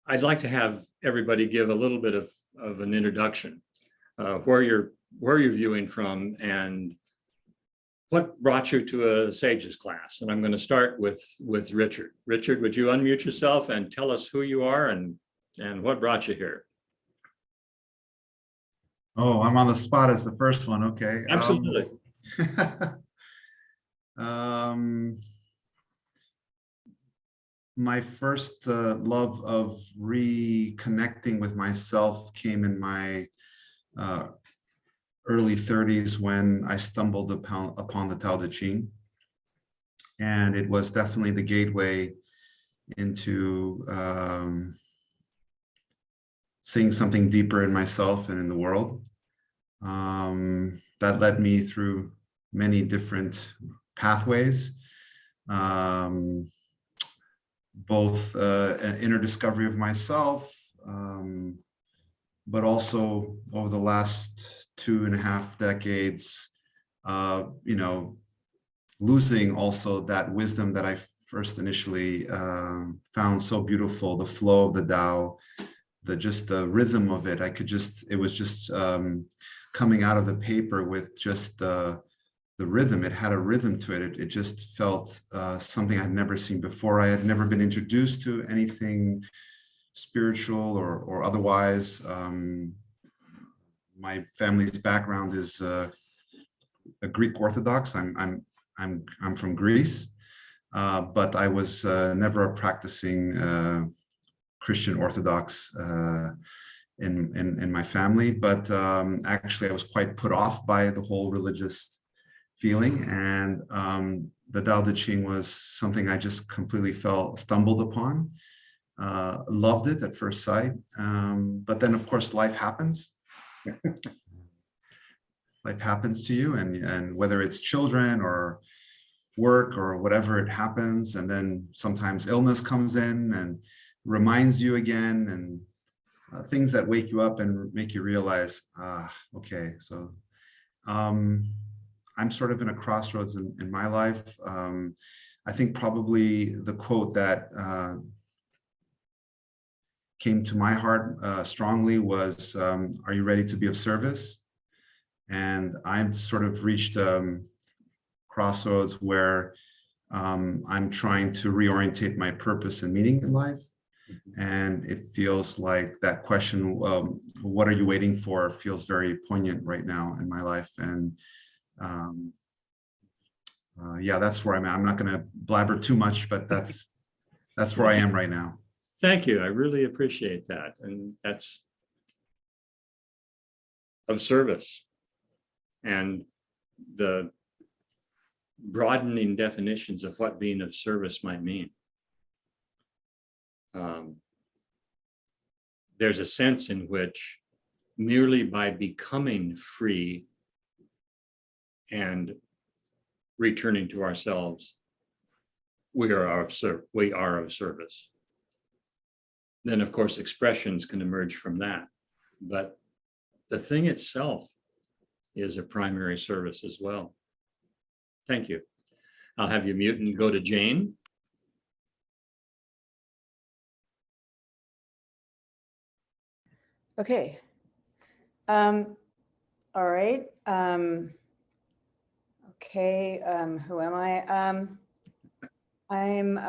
I'd like to have everybody give a little bit of an introduction, where you're viewing from and what brought you to a Sages class. And I'm going to start with Richard. Richard, would you unmute yourself and tell us who you are and what brought you here? Oh, I'm on the spot as the first one. Okay. Absolutely. My first love of reconnecting with myself came in my early 30s when I stumbled upon the Tao Te Ching. And it was definitely the gateway into seeing something deeper in myself and in the world. That led me through many different pathways, both an inner discovery of myself, but also over the last 2.5 decades, losing also that wisdom that I first initially found so beautiful, the flow of the Tao, the rhythm of it. It was just coming out of the paper with just the rhythm. It had a rhythm to it. It just felt something I'd never seen before. I had never been introduced to anything spiritual or otherwise. My family's background is a Greek Orthodox. I'm from Greece, but I was never a practicing Christian Orthodox in my family. But actually, I was quite put off by the whole religious feeling, and the Tao Te Ching was something I just completely stumbled upon. Loved it at first sight, but then of course life happens. Life happens to you, and whether it's children or work or whatever, it happens, and then sometimes illness comes in and reminds you again, and things that wake you up and make you realize, okay, so I'm sort of in a crossroads in my life. I think probably the quote that came to my heart strongly was, are you ready to be of service? And I've sort of reached crossroads where I'm trying to reorientate my purpose and meaning in life. And it feels like that question, what are you waiting for, feels very poignant right now in my life. And yeah, that's where I'm at. I'm not going to blabber too much, but that's where I am right now. Thank you. I really appreciate that. And that's of service and the broadening definitions of what being of service might mean. There's a sense in which merely by becoming free and returning to ourselves, we are of service. Then, of course, expressions can emerge from that. But the thing itself is a primary service as well. Thank you. I'll have you mute and go to Jane. Okay. All right. Okay. Who am I? I'm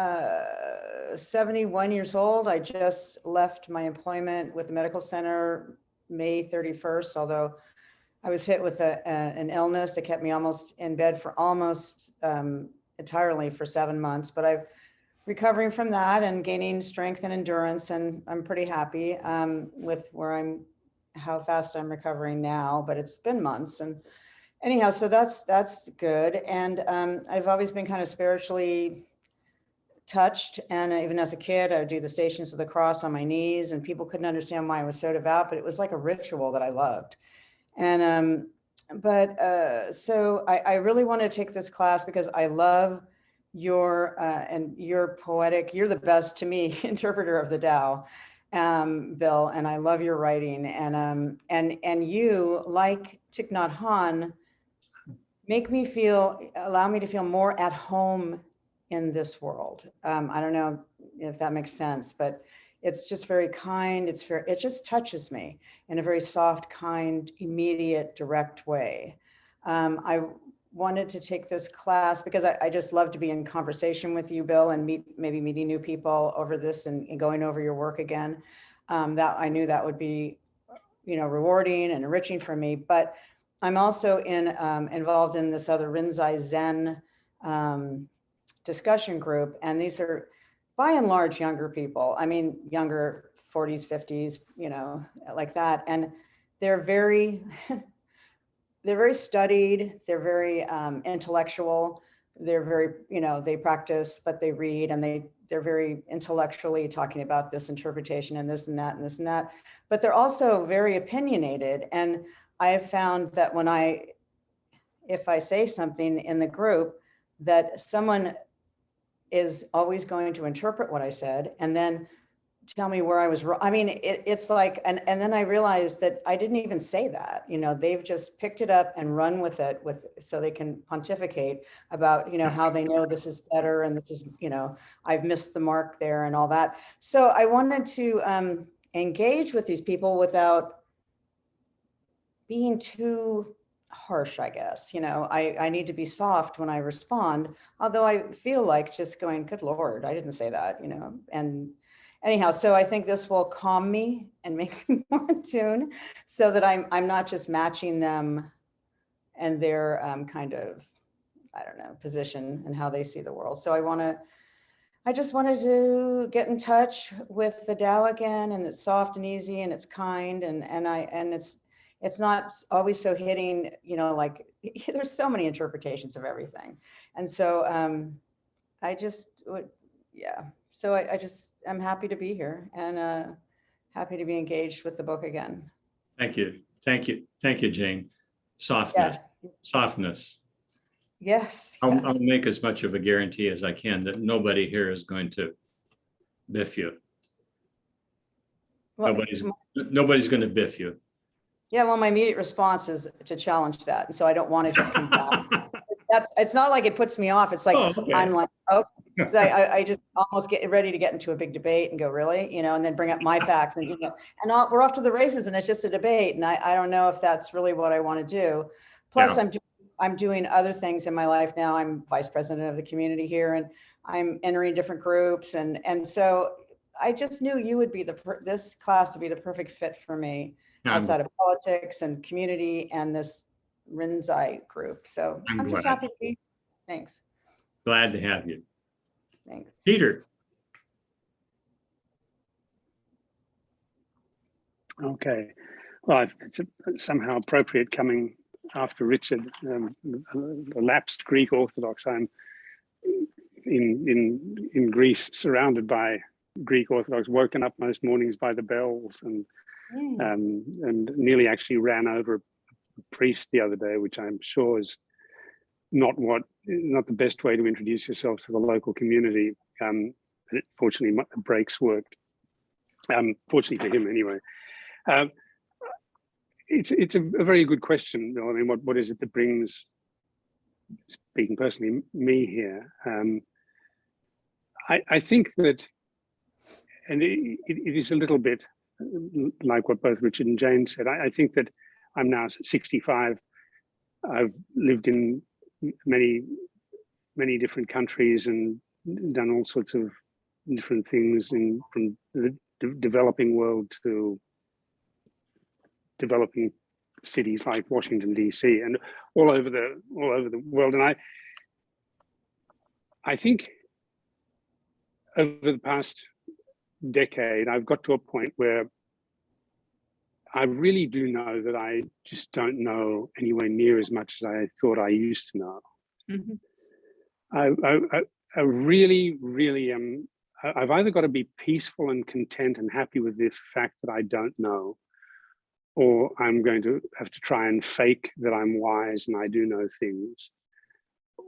71 years old. I just left my employment with the medical center May 31st, although I was hit with an illness that kept me almost in bed for almost entirely for 7 months, but I'm recovering from that and gaining strength and endurance, and I'm pretty happy with how fast I'm recovering now, but it's been months. And anyhow, so that's good. And I've always been kind of spiritually touched. And even as a kid, I would do the Stations of the Cross on my knees, and people couldn't understand why I was so devout, but it was like a ritual that I loved. And so I really want to take this class because I love your poetic, you're the best to me interpreter of the Tao, Bill, and I love your writing. And you, like Thich Nhat Hanh, allow me to feel more at home in this world. I don't know if that makes sense, but it's just very kind. It just touches me in a very soft, kind, immediate, direct way. I wanted to take this class because I just love to be in conversation with you, Bill, and maybe meeting new people over this and going over your work again. That I knew that would be, rewarding and enriching for me. But I'm also involved in this other Rinzai Zen discussion group, and these are by and large younger people. I mean, younger 40s, 50s, like that, and they're very they're very studied, they're very intellectual, they're very, they practice, but they read, and they're very intellectually talking about this interpretation and this and that and this and that, but they're also very opinionated. And I have found that if I say something in the group, that someone is always going to interpret what I said and then tell me where I was wrong. I mean, it's like, and then I realized that I didn't even say that, they've just picked it up and run with it so they can pontificate about, how they know this is better. And this is, I've missed the mark there and all that. So I wanted to engage with these people without being too harsh, I guess. I need to be soft when I respond, although I feel like just going, good Lord, I didn't say that, and anyhow, so I think this will calm me and make me more in tune so that I'm not just matching them and their kind of, I don't know, position and how they see the world. So I just wanted to get in touch with the Tao again, and it's soft and easy and it's kind, and it's not always so hitting, like there's so many interpretations of everything. And so So I'm happy to be here and happy to be engaged with the book again. Thank you. Thank you. Thank you, Jane. Softness. Yeah. Softness. Yes. I'll make as much of a guarantee as I can that nobody here is going to biff you. Well, nobody's going to biff you. yeah, well, my immediate response is to challenge that. And so I don't want to just come back. It's not like it puts me off. It's like, okay. I'm like, oh, I just almost get ready to get into a big debate and go, really, and then bring up my facts and, we're off to the races and it's just a debate. And I don't know if that's really what I want to do. Plus I'm doing other things in my life now. I'm vice president of the community here, and I'm entering different groups. And so I just knew you would be this class would be the perfect fit for me outside of politics and community and this Rinzai group. So I'm just happy to be here. Thanks. Glad to have you. Thanks. Peter. Okay. Well, it's somehow appropriate coming after Richard, a lapsed Greek Orthodox. I'm in Greece, surrounded by Greek Orthodox, woken up most mornings by the bells, and nearly actually ran over a priest the other day, which I'm sure is not the best way to introduce yourself to the local community. Fortunately, the brakes worked. Fortunately for him, anyway. It's a very good question, Bill. I mean, what is it that brings, speaking personally, me here? I think that, and it is a little bit like what both Richard and Jane said. I think that I'm now 65. I've lived in many different countries and done all sorts of different things from the developing world to developing cities like Washington, DC, and all over the world. And I think over the past decade, I've got to a point where I really do know that I just don't know anywhere near as much as I thought I used to know. Mm-hmm. I really, really am. I've either got to be peaceful and content and happy with the fact that I don't know, or I'm going to have to try and fake that I'm wise and I do know things,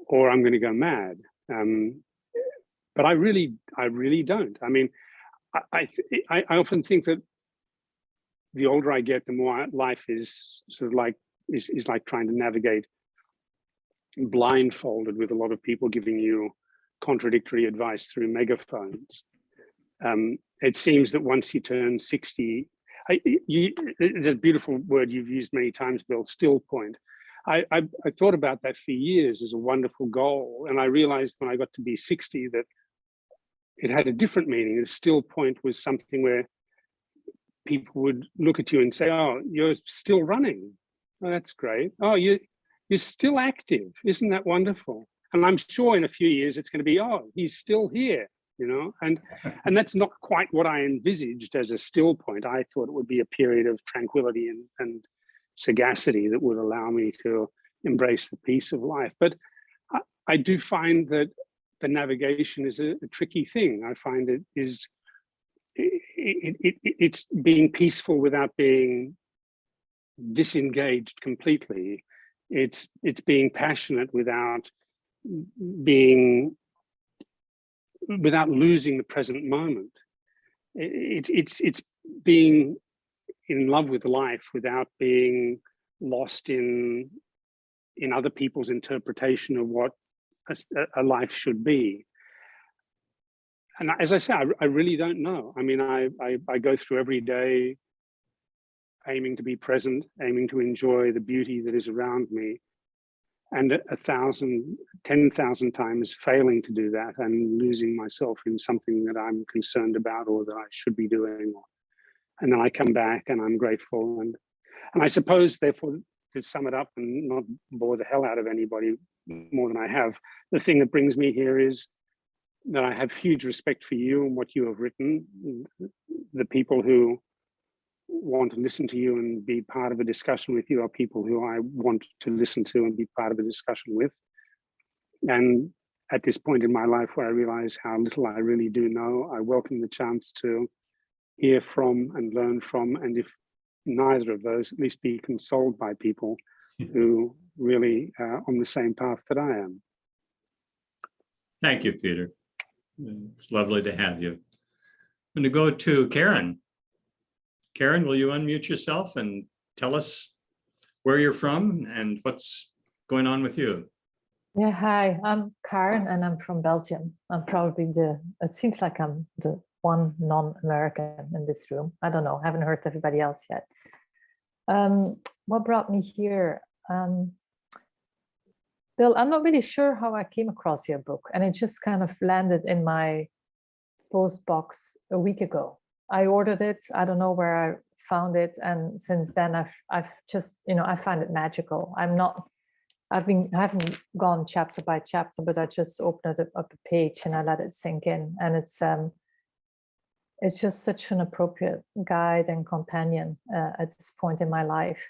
or I'm going to go mad. But I really don't. I mean, I often think that the older I get, the more life is sort of like is like trying to navigate blindfolded with a lot of people giving you contradictory advice through megaphones. It seems that once you turn 60, there's a beautiful word you've used many times, Bill, still point. I thought about that for years as a wonderful goal. And I realized when I got to be 60 that it had a different meaning. The still point was something where people would look at you and say, oh, you're still running. Oh, that's great. Oh, you're still active. Isn't that wonderful? And I'm sure in a few years it's going to be, oh, he's still here, you know, and that's not quite what I envisaged as a still point. I thought it would be a period of tranquility and sagacity that would allow me to embrace the peace of life. But I do find that the navigation is a tricky thing. I find it is, it's being peaceful without being disengaged completely. It's being passionate without losing the present moment. It's being in love with life without being lost in other people's interpretation of what a life should be. And as I say, I really don't know. I mean, I go through every day aiming to be present, aiming to enjoy the beauty that is around me, and 1,000, 10,000 times failing to do that and losing myself in something that I'm concerned about or that I should be doing. And then I come back and I'm grateful. And I suppose, therefore, to sum it up and not bore the hell out of anybody more than I have, the thing that brings me here is that I have huge respect for you and what you have written. The people who want to listen to you and be part of a discussion with you are people who I want to listen to and be part of a discussion with. And at this point in my life where I realize how little I really do know, I welcome the chance to hear from and learn from, and if neither of those, at least be consoled by people who really are on the same path that I am. Thank you, Peter. It's lovely to have you. I'm going to go to Karen. Karen, will you unmute yourself and tell us where you're from and what's going on with you? Yeah, hi, I'm Karen and I'm from Belgium. I'm probably it seems like I'm the one non-American in this room. I don't know, I haven't heard everybody else yet. What brought me here? Bill, I'm not really sure how I came across your book, and it just kind of landed in my post box a week ago. I ordered it, I don't know where I found it, and since then I've just, you know, I find it magical. I haven't gone chapter by chapter, but I just opened it up a page and I let it sink in, and it's just such an appropriate guide and companion at this point in my life.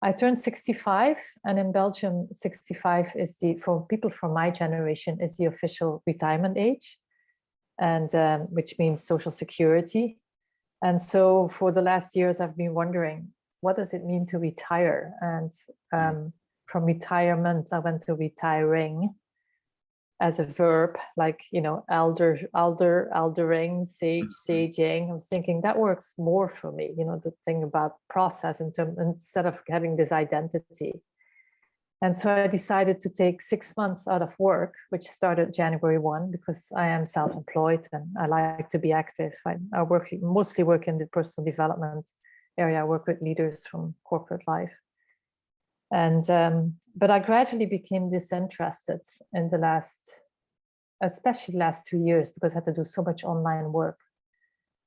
I turned 65, and in Belgium, 65 is for people from my generation, is the official retirement age, and which means social security. And so for the last years, I've been wondering, what does it mean to retire? And from retirement, I went to retiring as a verb, like, you know, eldering, saging. I was thinking that works more for me, you know, the thing about process instead of having this identity. And so I decided to take 6 months out of work, which started January 1, because I am self-employed and I like to be active. I mostly work in the personal development area. I work with leaders from corporate life. And but I gradually became disinterested in especially last 2 years, because I had to do so much online work,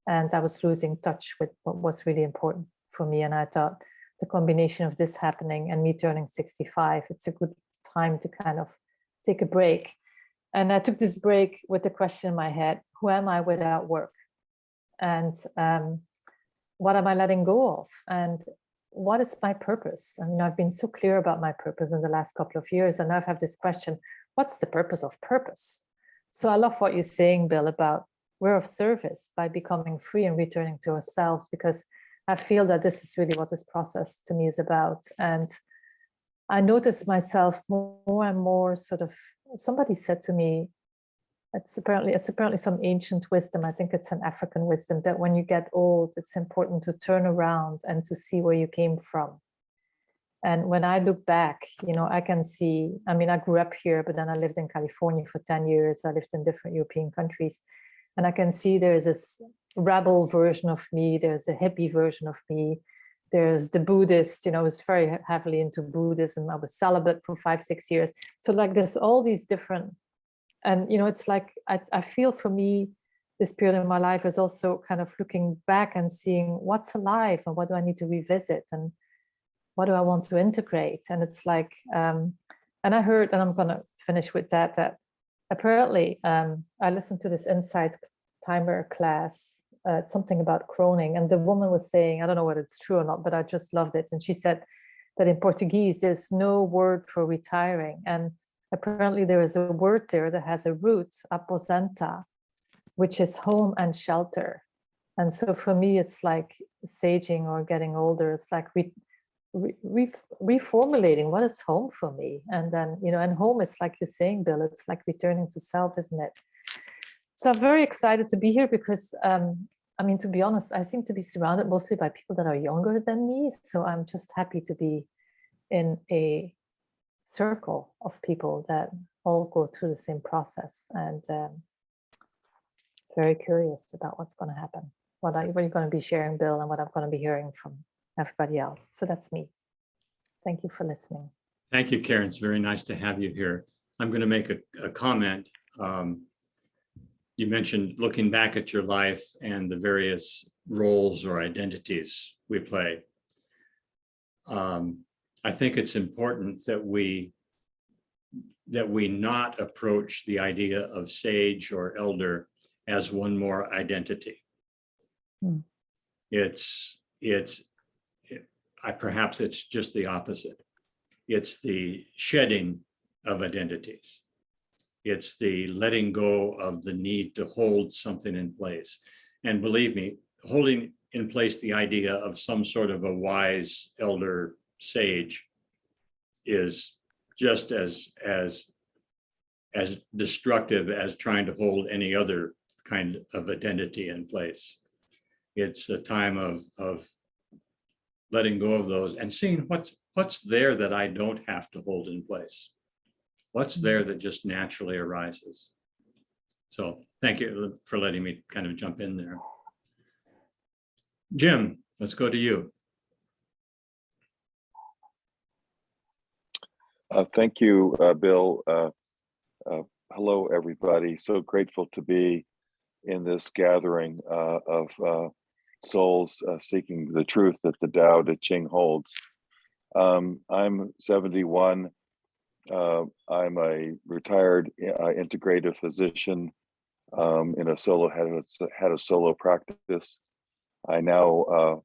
and I was losing touch with what was really important for me. And I thought the combination of this happening and me turning 65, it's a good time to kind of take a break. And I took this break with the question in my head: who am I without work? And what am I letting go of? And what is my purpose? I mean, I've been so clear about my purpose in the last couple of years, and now I have this question: what's the purpose of purpose? So I love what you're saying, Bill, about we're of service by becoming free and returning to ourselves, because I feel that this is really what this process to me is about. And I notice myself more and more sort of, somebody said to me, it's apparently some ancient wisdom, I think it's an African wisdom, that when you get old, it's important to turn around and to see where you came from. And when I look back, you know, I can see, I mean, I grew up here, but then I lived in California for 10 years. I lived in different European countries. And I can see there's this rebel version of me, there's a hippie version of me, there's the Buddhist, I was very heavily into Buddhism. I was celibate for 5-6 years. So like there's all these different, and it's like, I feel for me, this period in my life is also kind of looking back and seeing what's alive and what do I need to revisit and what do I want to integrate. And it's like, and I heard, and I'm going to finish with that apparently I listened to this Insight Timer class, something about croning, and the woman was saying, I don't know whether it's true or not, but I just loved it. And she said that in Portuguese, there's no word for retiring. And apparently there is a word there that has a root, aposenta, which is home and shelter. And so for me, it's like saging or getting older. It's like reformulating what is home for me. And then, and home is like you're saying, Bill, it's like returning to self, isn't it? So I'm very excited to be here because, to be honest, I seem to be surrounded mostly by people that are younger than me. So I'm just happy to be in a circle of people that all go through the same process, and very curious about what's going to happen, what you're going to be sharing, Bill, and what I'm going to be hearing from everybody else. So that's me. Thank you for listening. Thank you, Karen. It's very nice to have you here. I'm going to make a comment. You mentioned looking back at your life and the various roles or identities we play. I think it's important that we not approach the idea of sage or elder as one more identity. Perhaps it's just the opposite. It's the shedding of identities. It's the letting go of the need to hold something in place. And believe me, holding in place the idea of some sort of a wise elder sage is just as destructive as trying to hold any other kind of identity in place. It's a time of letting go of those and seeing what's there that I don't have to hold in place. What's there that just naturally arises. So thank you for letting me kind of jump in there. Jim, let's go to you. Thank you, Bill. Hello, everybody. So grateful to be in this gathering of souls seeking the truth that the Tao Te Ching holds. I'm 71. I'm a retired integrative physician had a solo practice. I now,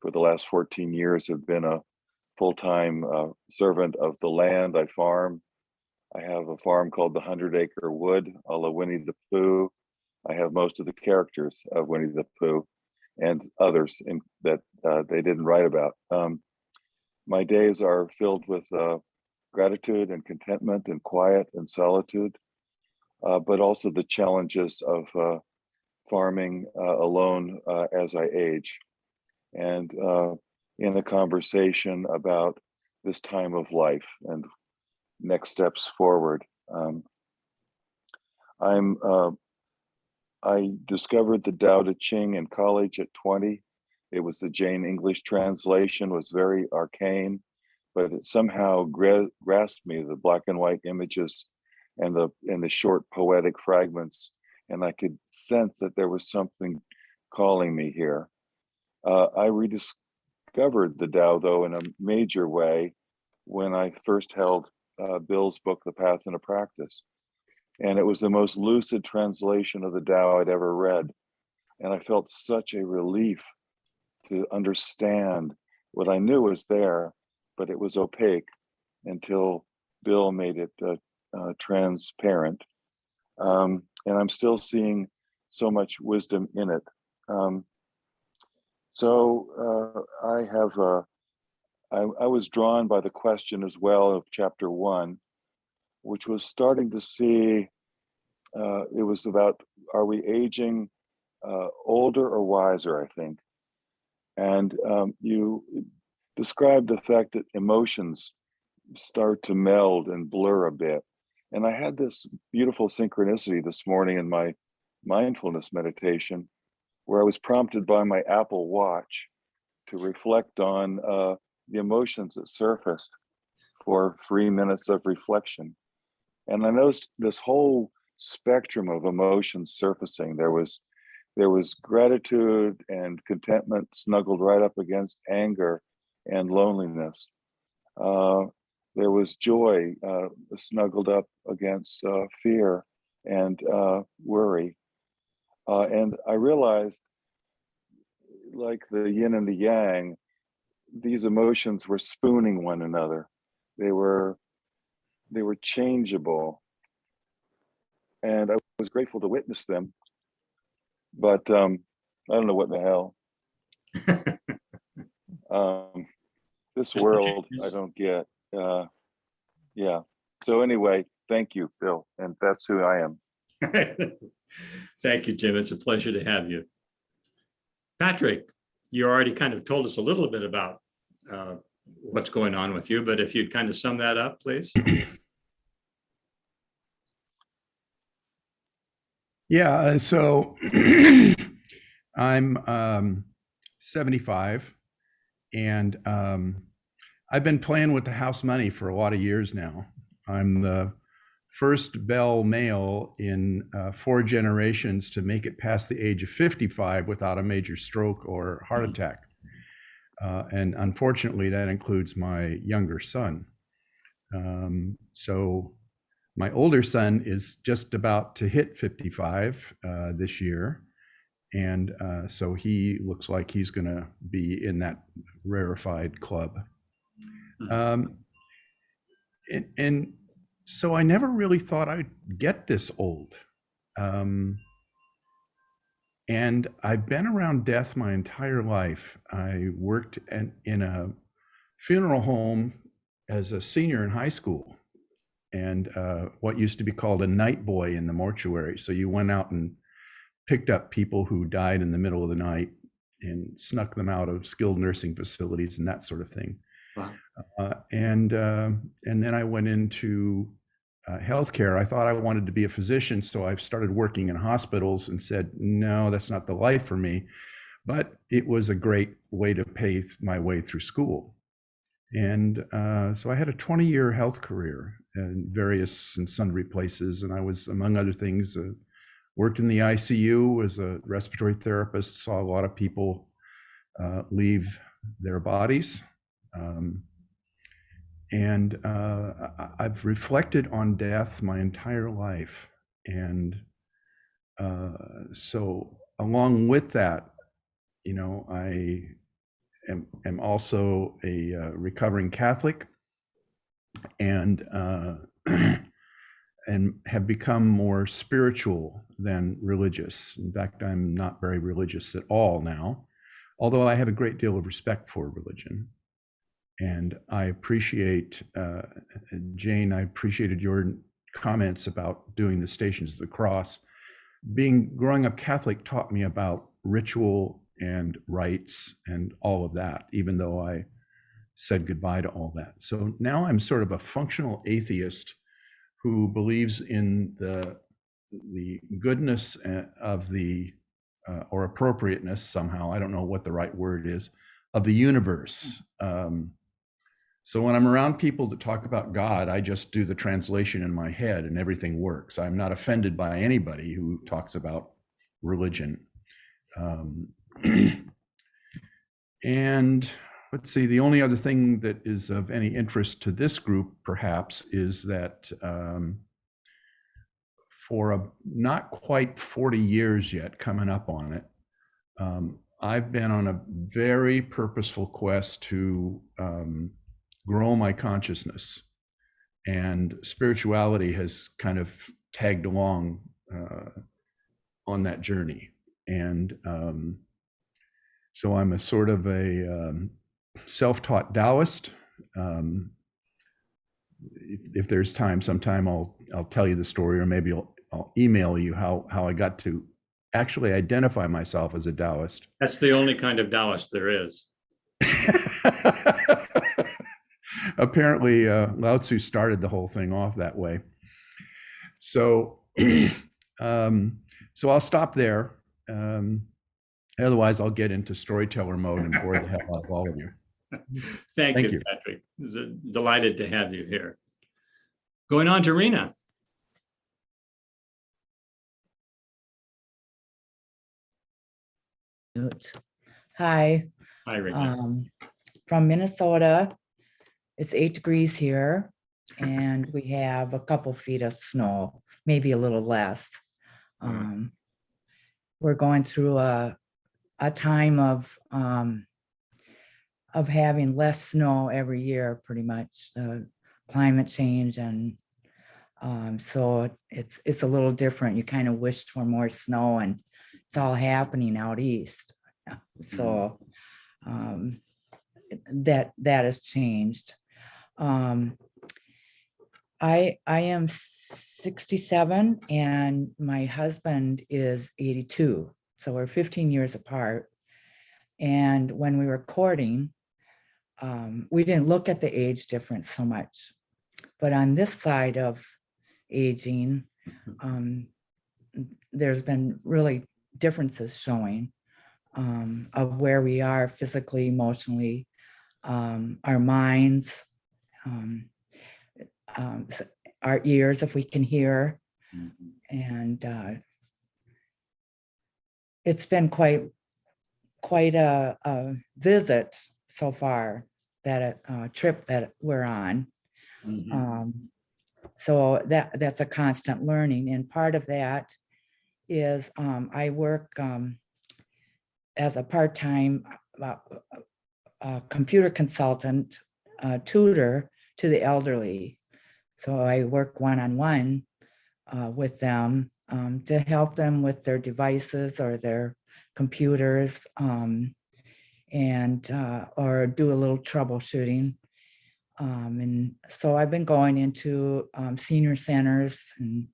for the last 14 years, have been a full-time servant of the land. I farm. I have a farm called the 100 Acre Wood, a la Winnie the Pooh. I have most of the characters of Winnie the Pooh and others that they didn't write about. My days are filled with gratitude and contentment and quiet and solitude, but also the challenges of farming alone as I age. And in a conversation about this time of life and next steps forward. I discovered the Tao Te Ching in college at 20. It was the Jane English translation, was very arcane, but it somehow grasped me, the black and white images and the short poetic fragments. And I could sense that there was something calling me here. I rediscovered the Tao, though, in a major way when I first held Bill's book, The Path into Practice. And it was the most lucid translation of the Tao I'd ever read. And I felt such a relief to understand what I knew was there, but it was opaque until Bill made it transparent. And I'm still seeing so much wisdom in it. I was drawn by the question as well of chapter 1, which was starting to see, it was about, are we aging older or wiser, I think. And you described the fact that emotions start to meld and blur a bit. And I had this beautiful synchronicity this morning in my mindfulness meditation where I was prompted by my Apple Watch to reflect on the emotions that surfaced for 3 minutes of reflection. And I noticed this whole spectrum of emotions surfacing. There was gratitude and contentment snuggled right up against anger and loneliness. There was joy snuggled up against fear and worry. And I realized, like the yin and the yang, these emotions were spooning one another. They were changeable. And I was grateful to witness them. But I don't know what the hell. This world I don't get. Yeah. So anyway, thank you, Bill. And that's who I am. Thank you, Jim. It's a pleasure to have you. Patrick, you already kind of told us a little bit about what's going on with you, but if you'd kind of sum that up, please. Yeah, so I'm 75 and I've been playing with the house money for a lot of years now. I'm the first Bell male in 4 generations to make it past the age of 55 without a major stroke or heart attack. And unfortunately, that includes my younger son. So my older son is just about to hit 55 this year. And so he looks like he's going to be in that rarefied club. And so I never really thought I'd get this old. And I've been around death my entire life. I worked in a funeral home as a senior in high school, and what used to be called a night boy in the mortuary. So you went out and picked up people who died in the middle of the night and snuck them out of skilled nursing facilities and that sort of thing. Wow. And then I went into healthcare. I thought I wanted to be a physician, so I started working in hospitals and said, no, that's not the life for me. But it was a great way to pay my way through school. And so I had a 20-year health career in various and sundry places. And I was, among other things, worked in the ICU as a respiratory therapist, saw a lot of people leave their bodies. And I've reflected on death my entire life. And so along with that, you know, I am also a recovering Catholic and have become more spiritual than religious. In fact, I'm not very religious at all now, although I have a great deal of respect for religion. And I appreciate, Jane, I appreciated your comments about doing the Stations of the Cross. Growing up Catholic taught me about ritual and rites and all of that, even though I said goodbye to all that. So now I'm sort of a functional atheist who believes in the goodness of the, or appropriateness somehow, I don't know what the right word is, of the universe. So when I'm around people that talk about God, I just do the translation in my head and everything works. I'm not offended by anybody who talks about religion. And let's see, the only other thing that is of any interest to this group, perhaps, is that for not quite 40 years yet, coming up on it, I've been on a very purposeful quest to grow my consciousness, and spirituality has kind of tagged along on that journey. And so I'm a sort of a self-taught Taoist. If there's time, sometime I'll tell you the story, or maybe I'll email you how I got to actually identify myself as a Taoist. That's the only kind of Taoist there is. Apparently, Lao Tzu started the whole thing off that way. So, So I'll stop there. Otherwise, I'll get into storyteller mode and bore the hell out of all of you. Thank Thank you, you. Patrick. Delighted to have you here. Going on to Rena. Hi, Hi, Rena. from Minnesota. It's 8 degrees here and we have a couple feet of snow, maybe a little less. We're going through a time of having less snow every year, pretty much, climate change. And so it's a little different. You kind of wished for more snow and it's all happening out east. So that has changed. I am 67 and my husband is 82. So we're 15 years apart. And when we were courting, we didn't look at the age difference so much. But on this side of aging, there's been really differences showing of where we are physically, emotionally, our minds, our ears, if we can hear. And it's been quite a visit so far, that trip that we're on. So that's a constant learning. And part of that is I work as a part-time computer consultant, tutor to the elderly. So I work one-on-one with them to help them with their devices or their computers, and or do a little troubleshooting. And so I've been going into senior centers, and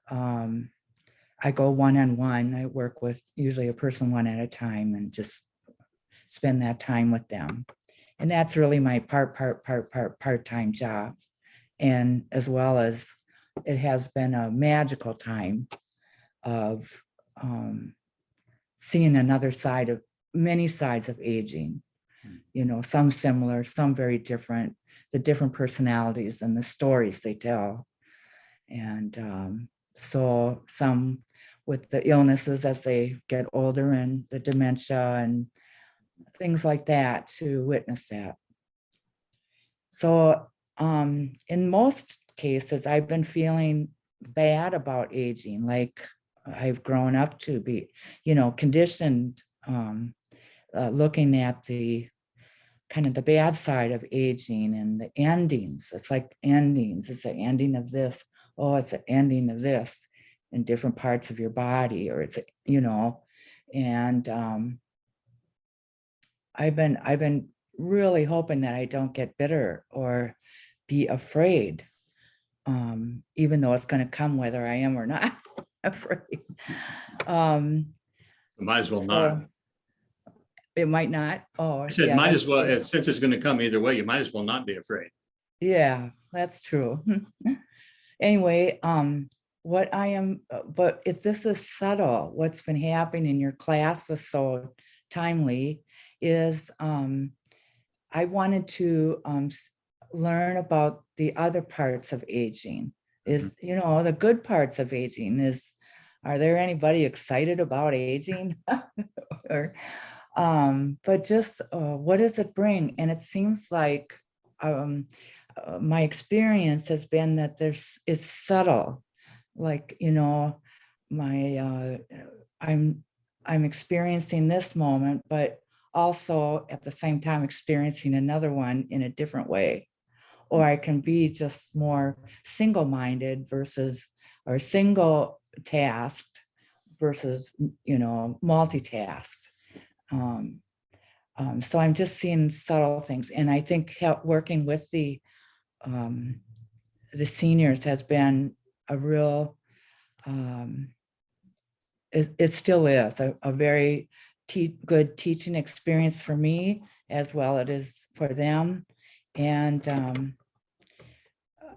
I go one-on-one. I work with usually a person one at a time and just spend that time with them. And that's really my part-time job. And as well as it has been a magical time of seeing another side of many sides of aging, you know, some similar, some very different, the different personalities and the stories they tell. And so some with the illnesses as they get older and the dementia and things like that, to witness that. So in most cases, I've been feeling bad about aging, like I've grown up to be, you know, conditioned, looking at the kind of the bad side of aging and the endings. It's like endings. It's the ending of this. Oh, it's the ending of this in different parts of your body, or it's, you know, and I've been really hoping that I don't get bitter or be afraid, even though it's going to come whether I am or not afraid. Might as well not. So it might not. Oh, I said, yeah, might that's as well, true. since it's going to come either way, you might as well not be afraid. Yeah, that's true. Anyway, what I am, but if this is subtle, what's been happening in your class is so timely, is I wanted to learn about the other parts of aging. Is, you know, the good parts of aging is, are there anybody excited about aging? Or, but just what does it bring? And it seems like my experience has been that it's subtle. Like, you know, I'm experiencing this moment, but also at the same time experiencing another one in a different way. Or I can be just more single-minded versus, or single tasked versus, you know, multitasked. So I'm just seeing subtle things. And I think working with the seniors has been a real, it still is a very good teaching experience for me, as well it is for them. And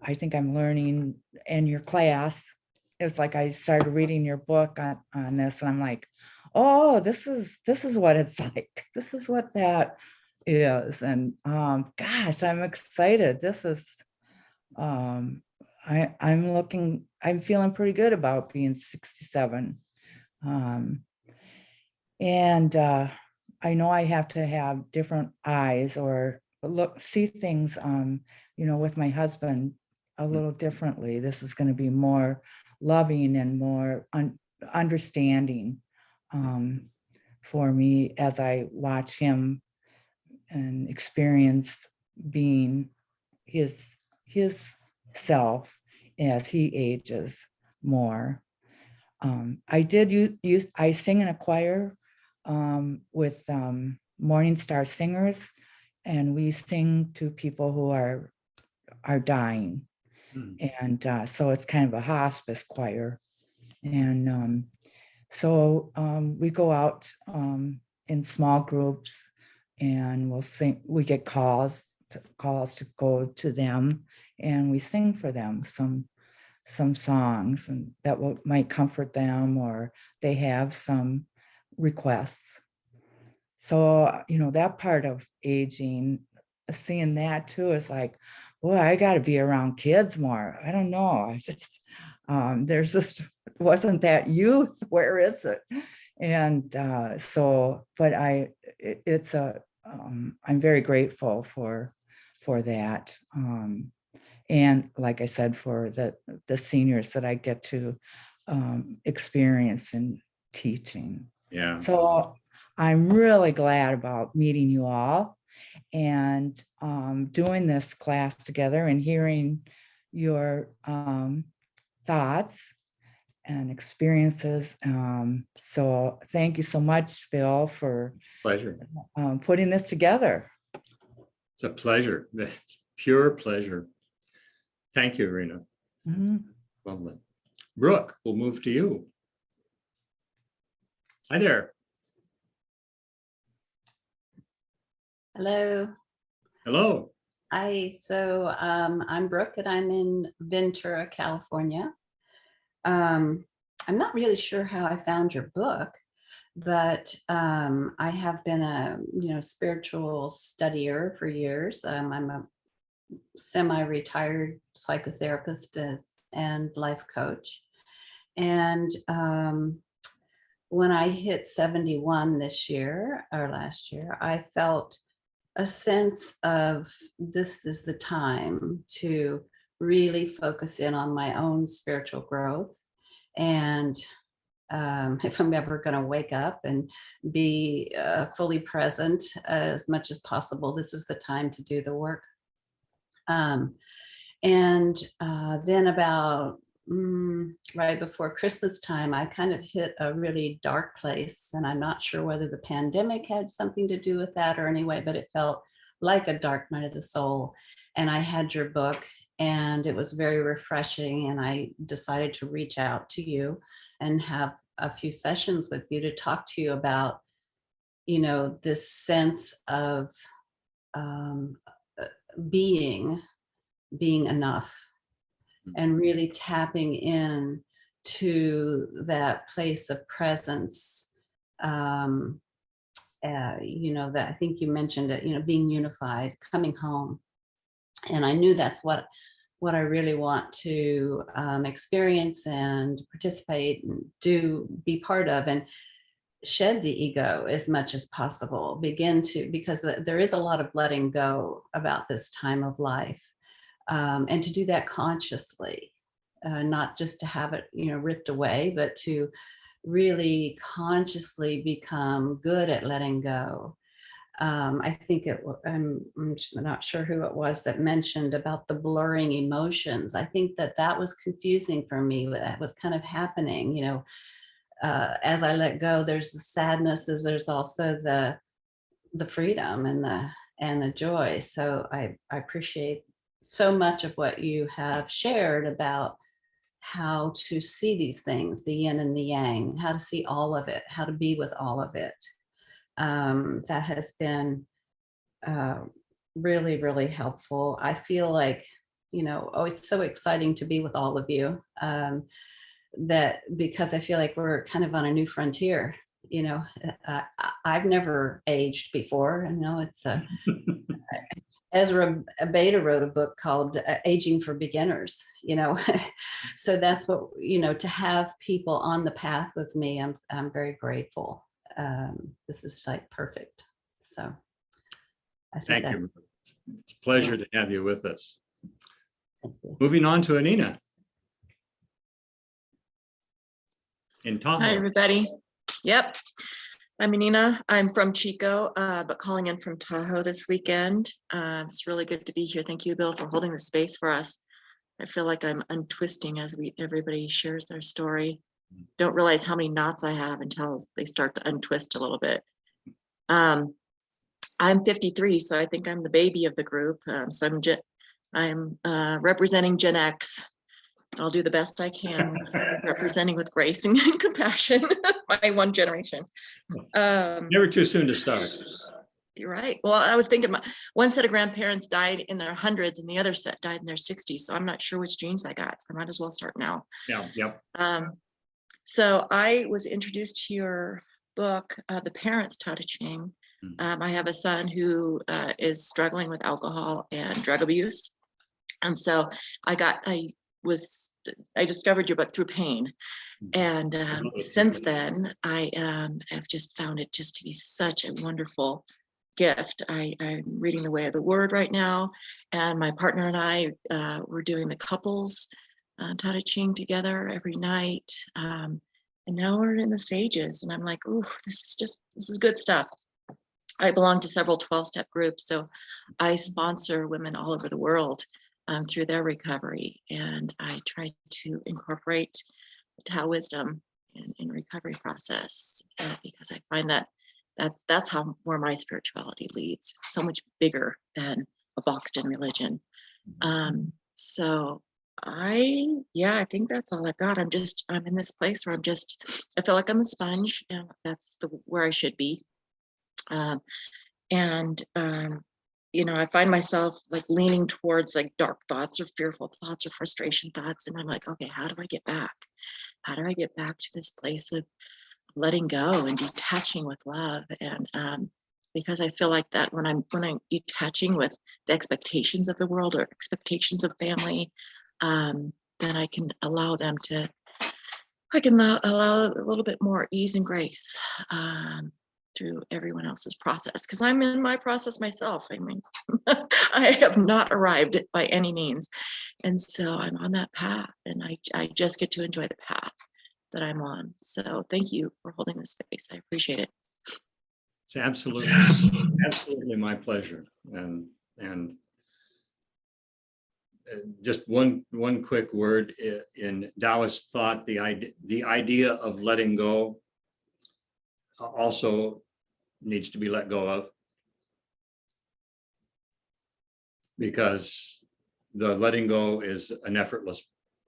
I think I'm learning in your class, it was like I started reading your book on this, and I'm like, oh, this is what it's like. This is what that is. And gosh, I'm excited. This is I'm feeling pretty good about being 67. And I know I have to have different eyes or see things, with my husband a little differently. This is going to be more loving and more understanding for me as I watch him and experience being his self as he ages more. I sing in a choir with Morning Star Singers, and we sing to people who are dying. And so it's kind of a hospice choir. And so we go out in small groups, and we'll sing. We get calls to go to them, and we sing for them some songs, and that might comfort them, or they have some requests. So, that part of aging, seeing that too, is like, boy, I got to be around kids more. I don't know. I just, there's just wasn't that youth. Where is it? And but I'm very grateful for that. And like I said, for the seniors that I get to experience in teaching. Yeah. So I'm really glad about meeting you all and doing this class together and hearing your thoughts and experiences. So thank you so much, Bill, for Pleasure. putting this together. It's a pleasure. It's pure pleasure. Thank you, Rena. Mhm. Lovely. Brooke, we'll move to you. Hi there. Hello. Hello. Hi. So I'm Brooke, and I'm in Ventura, California. I'm not really sure how I found your book, but I have been a spiritual studier for years. I'm a semi-retired psychotherapist and life coach. And when I hit 71 this year or last year, I felt a sense of this is the time to really focus in on my own spiritual growth. And if I'm ever going to wake up and be fully present as much as possible, this is the time to do the work. And then about right before Christmas time, I kind of hit a really dark place, and I'm not sure whether the pandemic had something to do with that or anyway, but it felt like a dark night of the soul. And I had your book, and it was very refreshing, and I decided to reach out to you and have a few sessions with you to talk to you about, this sense of being enough, and really tapping in to that place of presence. That I think you mentioned it, being unified, coming home. And I knew that's what I really want to experience and participate and be part of, and shed the ego as much as possible, because there is a lot of letting go about this time of life. And to do that consciously, not just to have it, ripped away, but to really consciously become good at letting go. I think I'm not sure who it was that mentioned about the blurring emotions. I think that was confusing for me. That was kind of happening, as I let go. There's the sadness, there's also the freedom and the joy. So I appreciate so much of what you have shared about how to see these things, the yin and the yang, how to see all of it, how to be with all of it. That has been really, really helpful. I feel like, it's so exciting to be with all of you. that because I feel like we're kind of on a new frontier. You know, I've never aged before. I know it's Ezra Beta wrote a book called Aging for Beginners, you know. So that's what, you know, to have people on the path with me, I'm very grateful. This is like perfect. So I think Thank you. It's a pleasure to have you with us. Moving on to Anina. In Hi, Tahoe. everybody. Yep. I'm Anina. I'm from Chico, but calling in from Tahoe this weekend. It's really good to be here. Thank you, Bill, for holding the space for us. I feel like I'm untwisting as everybody shares their story. Don't realize how many knots I have until they start to untwist a little bit. I'm 53, so I think I'm the baby of the group. So I'm representing Gen X. I'll do the best I can, representing with grace and compassion, my one generation. Never too soon to start. You're right. Well, I was thinking one set of grandparents died in their hundreds and the other set died in their 60s. So I'm not sure which genes I got. So I might as well start now. Yeah, yep. So I was introduced to your book, The Parents Tao Te Ching. I have a son who is struggling with alcohol and drug abuse. And so I discovered your book through pain. And since then, I have just found it just to be such a wonderful gift. I'm reading The Way of the Word right now, and my partner and I, we're doing the couples Tao Te Ching together every night. And now we're in the Sages, and I'm like, ooh, this is good stuff. I belong to several 12-step groups, so I sponsor women all over the world through their recovery, and I try to incorporate Tao wisdom in recovery process because I find that that's where my spirituality leads, so much bigger than a boxed in religion. So I think that's all I've got. I'm in this place where I feel like I'm a sponge, and that's where I should be. You know, I find myself like leaning towards like dark thoughts or fearful thoughts or frustration thoughts. And I'm like, okay, how do I get back? How do I get back to this place of letting go and detaching with love? And because I feel like that when I'm detaching with the expectations of the world or expectations of family, then I can allow allow a little bit more ease and grace through everyone else's process, because I'm in my process myself. I mean, I have not arrived by any means. And so I'm on that path, and I just get to enjoy the path that I'm on. So thank you for holding this space. I appreciate it. It's absolutely my pleasure. And just one quick word in Taoist thought, the idea of letting go also needs to be let go of, because the letting go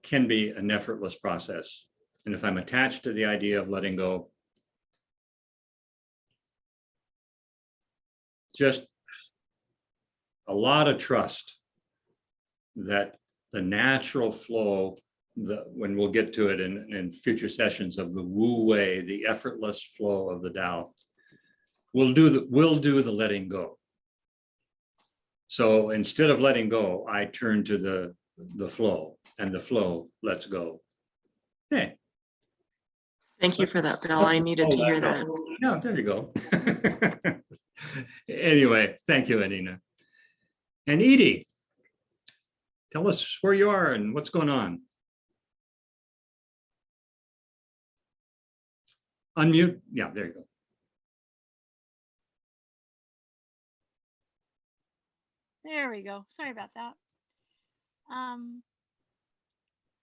can be an effortless process. And if I'm attached to the idea of letting go, just a lot of trust that the natural flow, when we'll get to it in future sessions, of the Wu Wei, the effortless flow of the Tao, will do the letting go. So instead of letting go, I turn to the flow, and the flow lets go. Hey. Thank you for that, Bill. I needed to hear that. No, there you go. Anyway, thank you, Anina. And Edie, tell us where you are and what's going on. Unmute. Yeah, there you go. There we go. Sorry about that.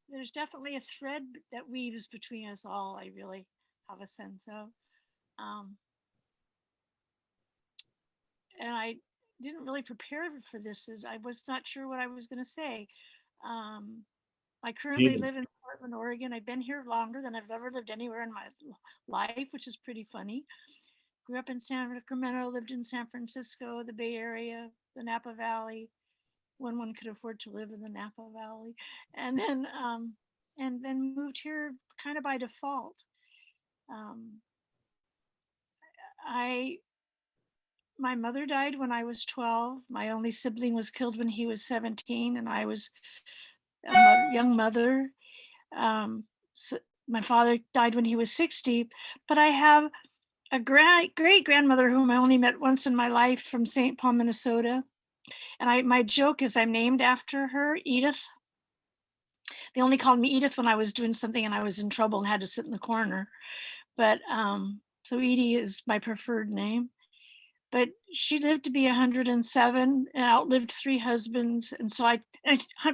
There's definitely a thread that weaves between us all. I really have a sense of. And I didn't really prepare for this, as I was not sure what I was going to say. I currently live in Portland, Oregon. I've been here longer than I've ever lived anywhere in my life, which is pretty funny. Grew up in San Sacramento, lived in San Francisco, the Bay Area, the Napa Valley, when one could afford to live in the Napa Valley. And then and then moved here kind of by default. My mother died when I was 12. My only sibling was killed when he was 17, and I was a young mother. So my father died when he was 60, but I have a great grandmother whom I only met once in my life from St. Paul, Minnesota. And my joke is I'm named after her, Edith. They only called me Edith when I was doing something and I was in trouble and had to sit in the corner. But so Edie is my preferred name. But she lived to be 107 and outlived 3 husbands. And so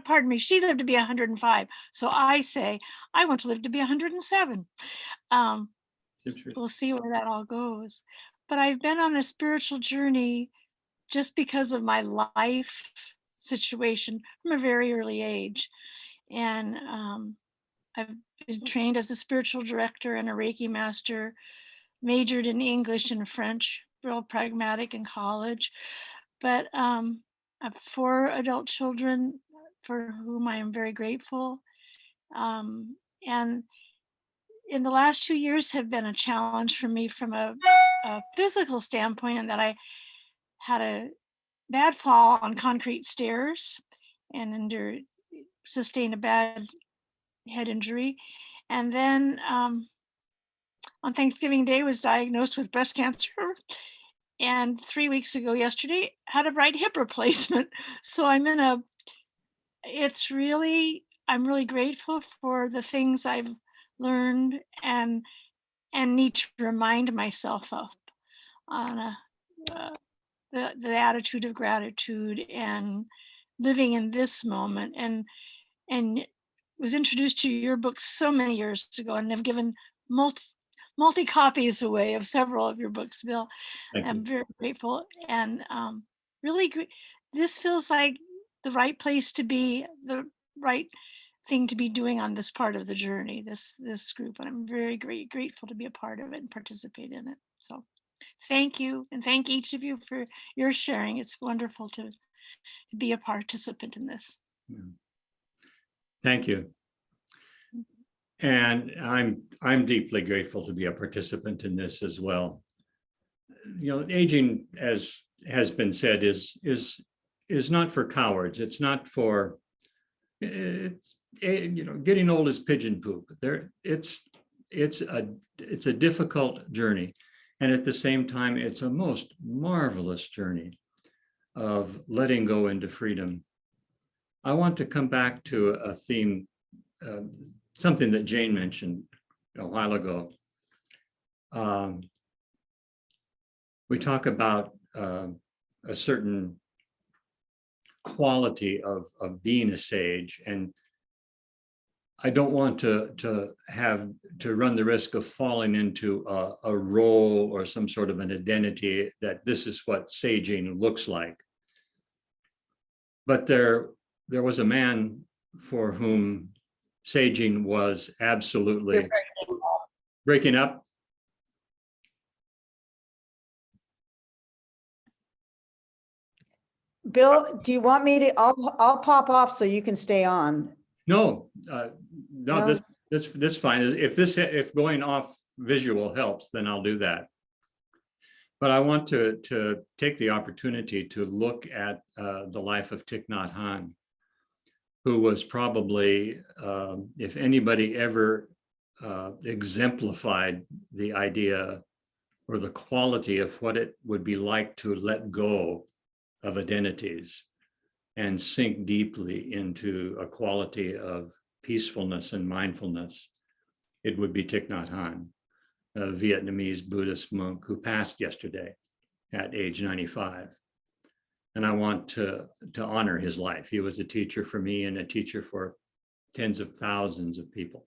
pardon me, she lived to be 105. So I say, I want to live to be 107. We'll see where that all goes. But I've been on a spiritual journey just because of my life situation from a very early age. And I've been trained as a spiritual director and a Reiki master, majored in English and French, real pragmatic in college. But I have 4 adult children for whom I am very grateful. And in the last 2 years have been a challenge for me from a physical standpoint, in that I had a bad fall on concrete stairs and sustained a bad head injury. And then on Thanksgiving Day was diagnosed with breast cancer. And 3 weeks ago yesterday, had a right hip replacement. So I'm really grateful for the things I've learned and need to remind myself of on the attitude of gratitude and living in this moment. And was introduced to your book so many years ago, and have given multi copies away of several of your books, Bill. I'm very grateful, and really this feels like the right place to be, the right thing to be doing on this part of the journey, this group, and I'm very grateful to be a part of it and participate in it. So thank you, and thank each of you for your sharing. It's wonderful to be a participant in this. Thank you. And I'm deeply grateful to be a participant in this as well. You know, aging, as has been said, is not for cowards. It's not for, getting old is pigeon poop. It's a difficult journey, and at the same time, it's a most marvelous journey of letting go into freedom. I want to come back to a theme, something that Jane mentioned a while ago. We talk about a certain quality of being a sage, and I don't want to run the risk of falling into a role or some sort of an identity that this is what saging looks like. But there was a man for whom saging was absolutely breaking up. Bill, do you want me to, I'll pop off so you can stay on. No, No? this fine. If going off visual helps, then I'll do that. But I want to take the opportunity to look at the life of Thich Nhat Hanh, who was probably, if anybody ever exemplified the idea or the quality of what it would be like to let go of identities and sink deeply into a quality of peacefulness and mindfulness, it would be Thich Nhat Hanh, a Vietnamese Buddhist monk who passed yesterday at age 95. And I want to honor his life. He was a teacher for me and a teacher for tens of thousands of people.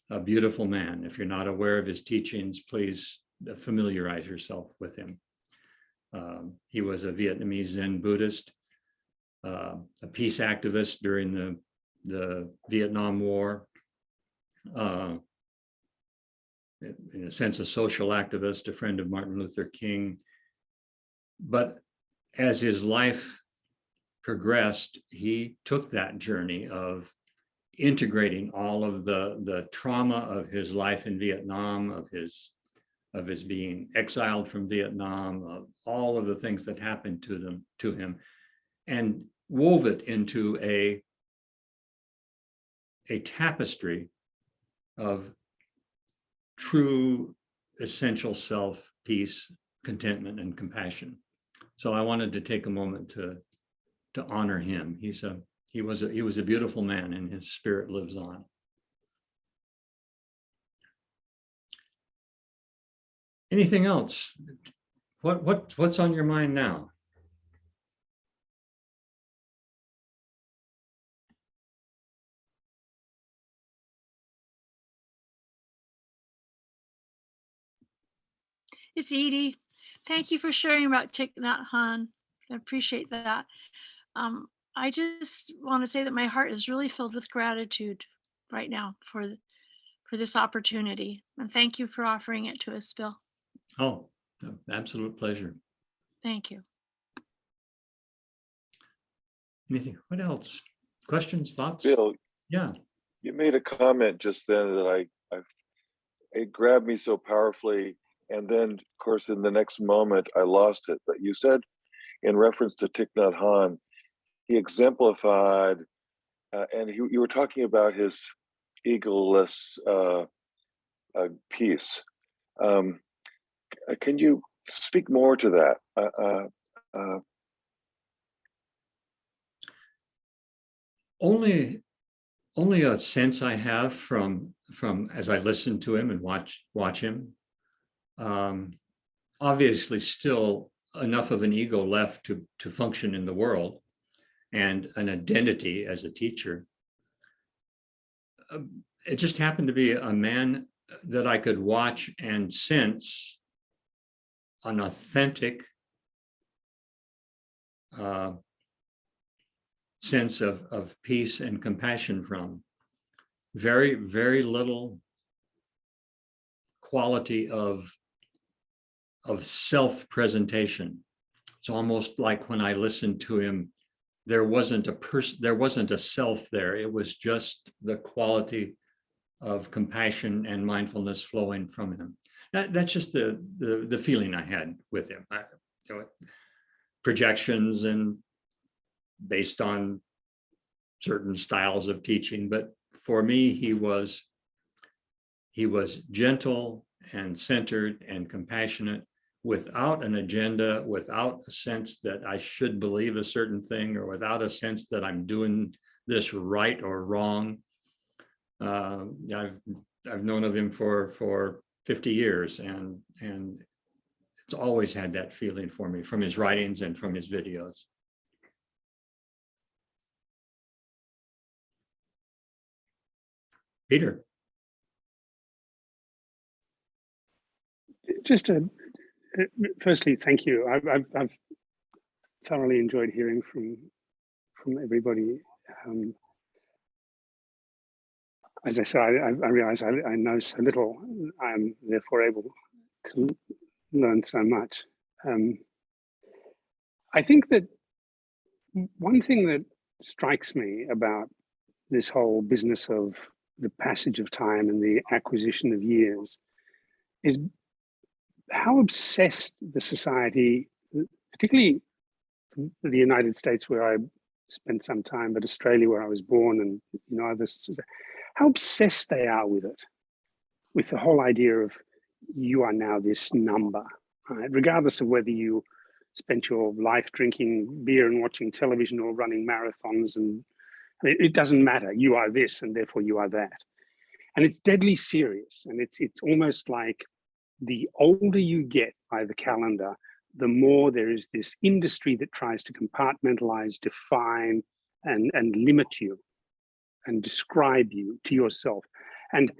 A beautiful man. If you're not aware of his teachings, please familiarize yourself with him. He was a Vietnamese Zen Buddhist, a peace activist during the Vietnam War, in a sense, a social activist, a friend of Martin Luther King. But as his life progressed, he took that journey of integrating all of the trauma of his life in Vietnam, of his being exiled from Vietnam, of all of the things that happened to him, and wove it into a tapestry of true essential self, peace, contentment, and compassion. So I wanted to take a moment to honor him. He was a beautiful man, and his spirit lives on. Anything else? What's on your mind now? It's Edie. Thank you for sharing about Thich Nhat Hanh. I appreciate that. I just want to say that my heart is really filled with gratitude right now for this opportunity. And thank you for offering it to us, Bill. Oh, absolute pleasure. Thank you. Anything? What else? Questions, thoughts? Bill, Yeah. you made a comment just then that it grabbed me so powerfully. And then, of course, in the next moment, I lost it. But you said, in reference to Thich Nhat Hanh, he exemplified, and you were talking about his egoless peace. Can you speak more to that? Only a sense I have from as I listen to him and watch him. Obviously, still enough of an ego left to function in the world, and an identity as a teacher. It just happened to be a man that I could watch and sense an authentic sense of peace and compassion from. Very, very little quality of self-presentation. It's almost like when I listened to him, there wasn't a self there. It was just the quality of compassion and mindfulness flowing from him. That's just the feeling I had with him. Projections and based on certain styles of teaching, but for me, he was gentle and centered and compassionate, without an agenda, without a sense that I should believe a certain thing, or without a sense that I'm doing this right or wrong. I've known of him for 50 years, and it's always had that feeling for me from his writings and from his videos. Peter. Just firstly, thank you. I've thoroughly enjoyed hearing from everybody. As I said, I realize I know so little. I'm therefore able to learn so much. I think that one thing that strikes me about this whole business of the passage of time and the acquisition of years is how obsessed the society, particularly the United States, where I spent some time, but Australia, where I was born, and others, how obsessed they are with it, with the whole idea of you are now this number, right? Regardless of whether you spent your life drinking beer and watching television or running marathons, and it doesn't matter. You are this, and therefore you are that. And it's deadly serious, and it's almost like the older you get by the calendar, the more there is this industry that tries to compartmentalize, define, and limit you and describe you to yourself. And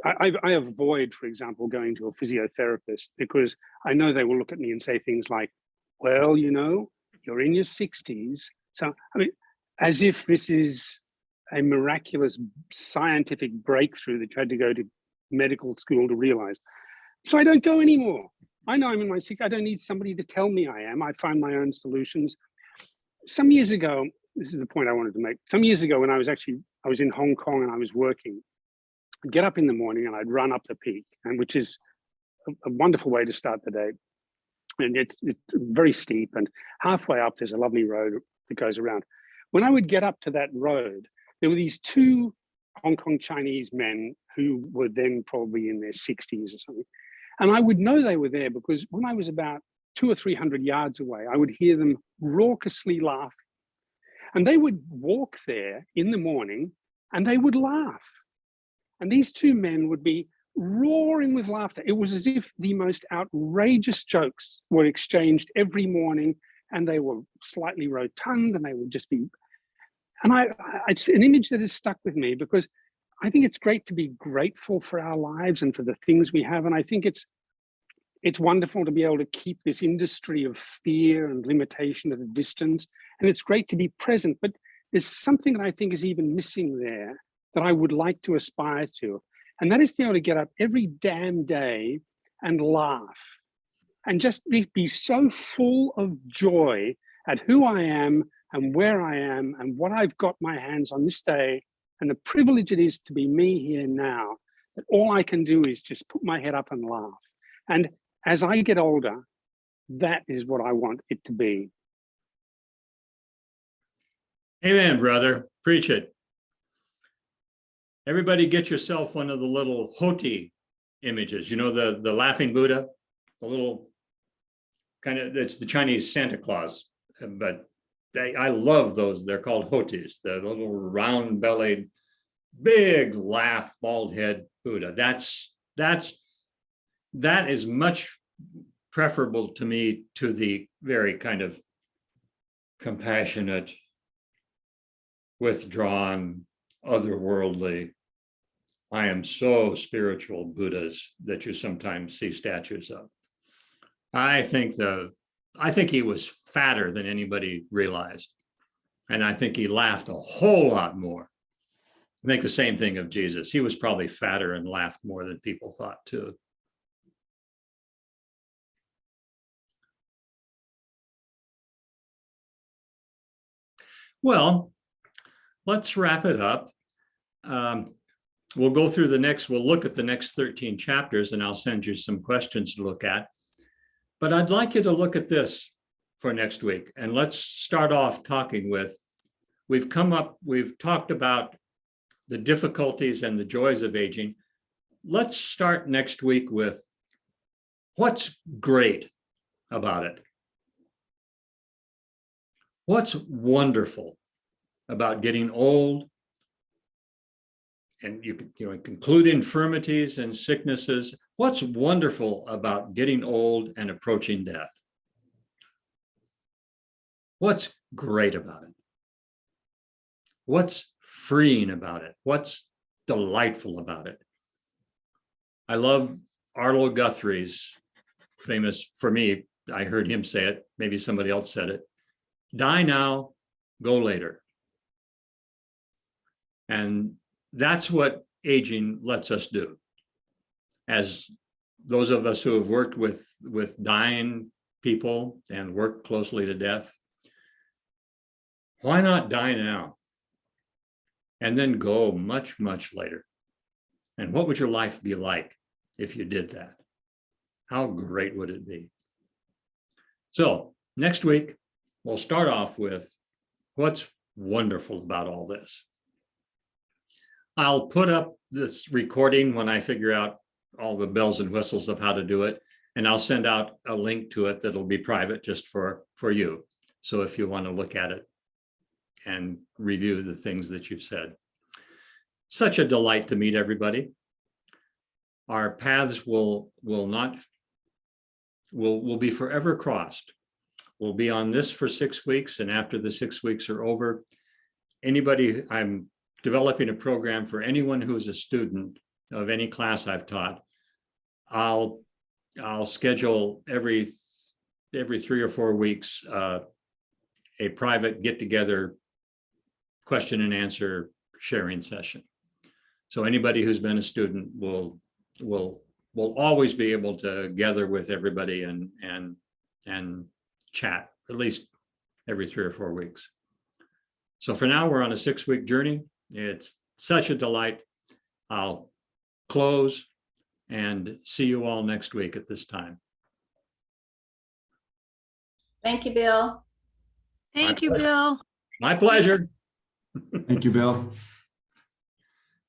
I avoid, for example, going to a physiotherapist, because I know they will look at me and say things like, well, you're in your 60s. So, as if this is a miraculous scientific breakthrough that you had to go to medical school to realize. So I don't go anymore. I know I'm in my 60s. I don't need somebody to tell me I am. I find my own solutions. Some years ago, this is the point I wanted to make. Some years ago, when I was in Hong Kong and I was working, I'd get up in the morning and I'd run up the peak, and which is a wonderful way to start the day. And it's very steep, and halfway up there's a lovely road that goes around. When I would get up to that road, there were these two Hong Kong Chinese men who were then probably in their 60s or something. And I would know they were there because when I was about 200 or 300 yards away, I would hear them raucously laugh. And they would walk there in the morning and they would laugh. And these two men would be roaring with laughter. It was as if the most outrageous jokes were exchanged every morning, and they were slightly rotund, and they would just be, and it's an image that has stuck with me because I think it's great to be grateful for our lives and for the things we have. And I think it's wonderful to be able to keep this industry of fear and limitation at a distance. And it's great to be present, but there's something that I think is even missing there that I would like to aspire to. And that is to be able to get up every damn day and laugh and just be so full of joy at who I am and where I am and what I've got my hands on this day and the privilege it is to be me here now, that all I can do is just put my head up and laugh. And as I get older, that is what I want it to be. Amen, brother. Preach it. Everybody get yourself one of the little Hoti images. You know, the laughing Buddha, the little kind of, it's the Chinese Santa Claus, but I love those. They're called Hotis, the little round bellied, big laugh, bald head Buddha. That is much preferable to me to the very kind of compassionate, withdrawn, otherworldly, I am so spiritual Buddhas that you sometimes see statues of. I think he was fatter than anybody realized. And I think he laughed a whole lot more. I think the same thing of Jesus. He was probably fatter and laughed more than people thought too. Well, let's wrap it up. We'll go through we'll look at the next 13 chapters, and I'll send you some questions to look at. But I'd like you to look at this for next week. And let's start off talking with, we've talked about the difficulties and the joys of aging. Let's start next week with what's great about it. What's wonderful about getting old? And you can include infirmities and sicknesses. What's wonderful about getting old and approaching death? What's great about it? What's freeing about it? What's delightful about it? I love Arlo Guthrie's famous, for me, I heard him say it, maybe somebody else said it, die now, go later. And that's what aging lets us do. As those of us who have worked with dying people and worked closely to death, why not die now? And then go much, much later. And what would your life be like if you did that? How great would it be? So next week, we'll start off with what's wonderful about all this. I'll put up this recording when I figure out all the bells and whistles of how to do it, and I'll send out a link to it that'll be private just for you. So if you want to look at it and review the things that you've said. Such a delight to meet everybody. Our paths will be forever crossed. We'll be on this for 6 weeks, and after the 6 weeks are over, I'm developing a program for anyone who is a student of any class I've taught. I'll schedule every 3 or 4 weeks a private get-together question and answer sharing session. So anybody who's been a student will always be able to gather with everybody and chat at least every 3 or 4 weeks. So for now, we're on a 6-week journey. It's such a delight. I'll close and see you all next week at this time. Thank you, Bill. Thank you, pleasure. Bill. My pleasure. Thank you, Bill.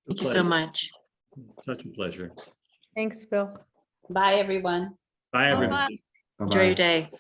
Thank you so much. Such a pleasure. Thanks, Bill. Bye, everyone. Bye, Bye-bye. everybody. Enjoy your day.